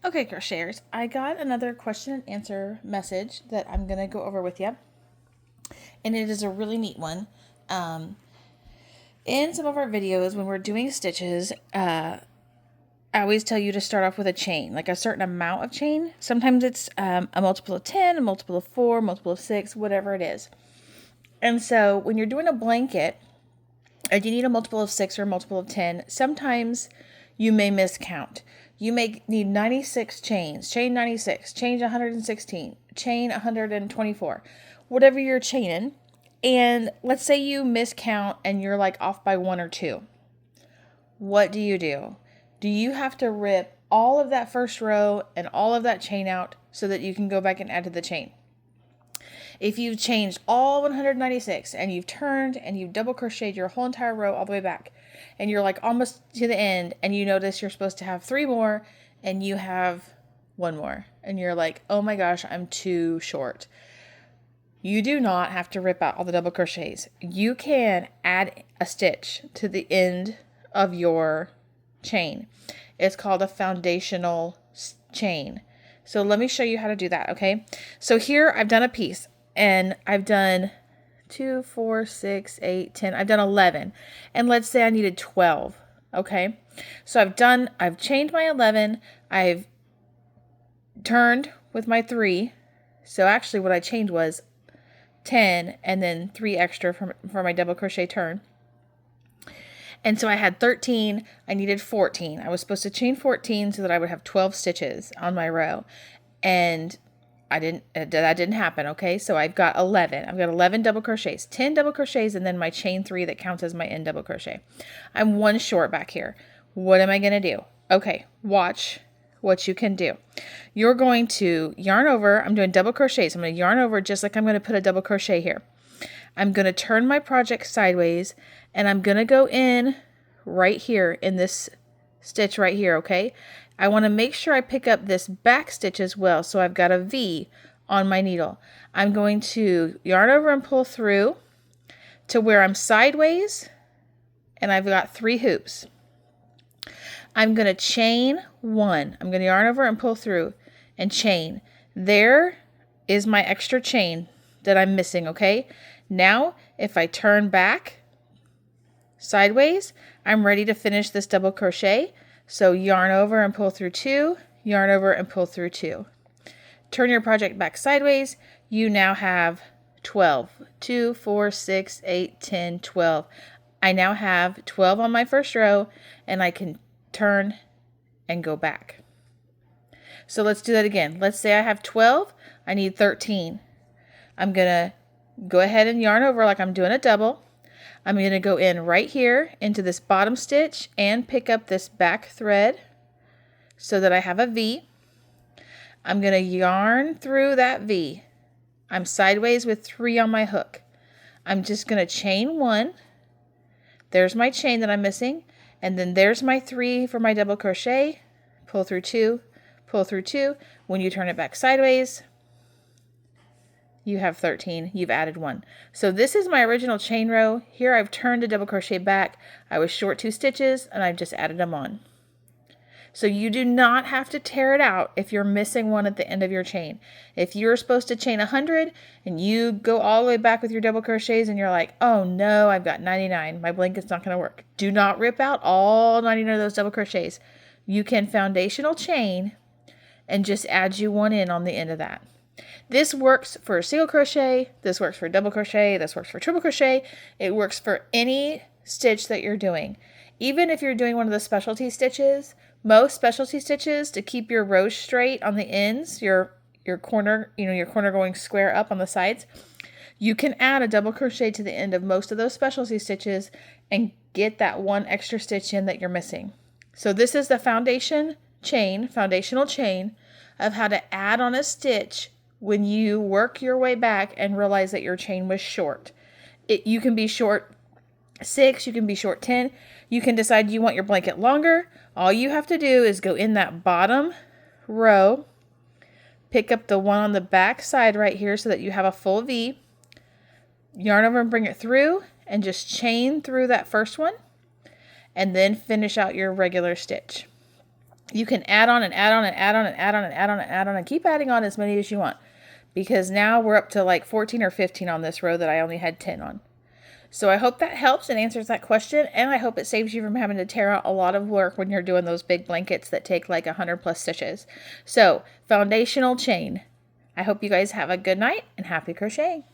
Okay, crocheters, I got another question and answer message that I'm going to go over with you. And it is a really neat one. In some of our videos, when we're doing stitches, I always tell you to start off with a chain, like a certain amount of chain. Sometimes it's a multiple of 10, a multiple of 4, multiple of 6, whatever it is. And so when you're doing a blanket, and you need a multiple of 6 or a multiple of 10, sometimes you may miscount. You may need 96 chains, chain 96, chain 116, chain 124, whatever you're chaining. And let's say you miscount and you're like off by 1 or 2. What do? Do you have to rip all of that first row and all of that chain out so that you can go back and add to the chain? If you've changed all 196 and you've turned and you've double crocheted your whole entire row all the way back and you're like almost to the end and you notice you're supposed to have 3 more and you have 1 more and you're like, oh my gosh, I'm too short. You do not have to rip out all the double crochets. You can add a stitch to the end of your chain. It's called a foundational chain. So let me show you how to do that, okay? So here I've done a piece and I've done 2, 4, 6, 8, 10. I've done 11. And let's say I needed 12, okay? So I've chained my 11. I've turned with my 3. So actually what I chained was 10 and then 3 extra for my double crochet turn. And so I had 13, I needed 14. I was supposed to chain 14 so that I would have 12 stitches on my row. And that didn't happen, okay? So I've got 11. I've got 11 double crochets, 10 double crochets, and then my chain 3 that counts as my end double crochet. I'm 1 short back here. What am I going to do? Okay, watch what you can do. You're going to yarn over. I'm doing double crochets. I'm going to yarn over just like I'm going to put a double crochet here. I'm going to turn my project sideways and I'm going to go in right here in this stitch right here, okay? I want to make sure I pick up this back stitch as well, so I've got a V on my needle. I'm going to yarn over and pull through to where I'm sideways and I've got 3 hoops. I'm going to chain 1. I'm going to yarn over and pull through and chain. There is my extra chain that I'm missing, okay? Now, if I turn back sideways, I'm ready to finish this double crochet. So yarn over and pull through 2, yarn over and pull through 2. Turn your project back sideways. You now have 12. 2, 4, 6, 8, 10, 12. I now have 12 on my first row and I can turn and go back. So let's do that again. Let's say I have 12. I need 13. I'm going to go ahead and yarn over like I'm doing a double. I'm going to go in right here into this bottom stitch and pick up this back thread so that I have a V. I'm going to yarn through that V. I'm sideways with 3 on my hook. I'm just going to chain 1. There's my chain that I'm missing. And then there's my 3 for my double crochet. Pull through 2, pull through 2. When you turn it back sideways, you have 13, you've added 1. So this is my original chain row. Here I've turned a double crochet back. I was short 2 stitches and I've just added them on. So you do not have to tear it out if you're missing 1 at the end of your chain. If you're supposed to chain 100 and you go all the way back with your double crochets and you're like, oh no, I've got 99, my blanket's not going to work. Do not rip out all 99 of those double crochets. You can foundational chain and just add you 1 in on the end of that. This works for single crochet, this works for double crochet, this works for triple crochet. It works for any stitch that you're doing. Even if you're doing one of the specialty stitches, most specialty stitches, to keep your rows straight on the ends, your corner, your corner going square up on the sides, you can add a double crochet to the end of most of those specialty stitches and get that 1 extra stitch in that you're missing. So this is the foundational chain of how to add on a stitch when you work your way back and realize that your chain was short. You can be short 6, you can be short 10. You can decide you want your blanket longer. All you have to do is go in that bottom row, pick up the one on the back side right here so that you have a full V, yarn over and bring it through, and just chain through that first one, and then finish out your regular stitch. You can add on and add on and add on and add on and add on and add on and keep adding on as many as you want, because now we're up to like 14 or 15 on this row that I only had 10 on. So I hope that helps and answers that question, and I hope it saves you from having to tear out a lot of work when you're doing those big blankets that take like 100 plus stitches. So, foundational chain. I hope you guys have a good night and happy crocheting.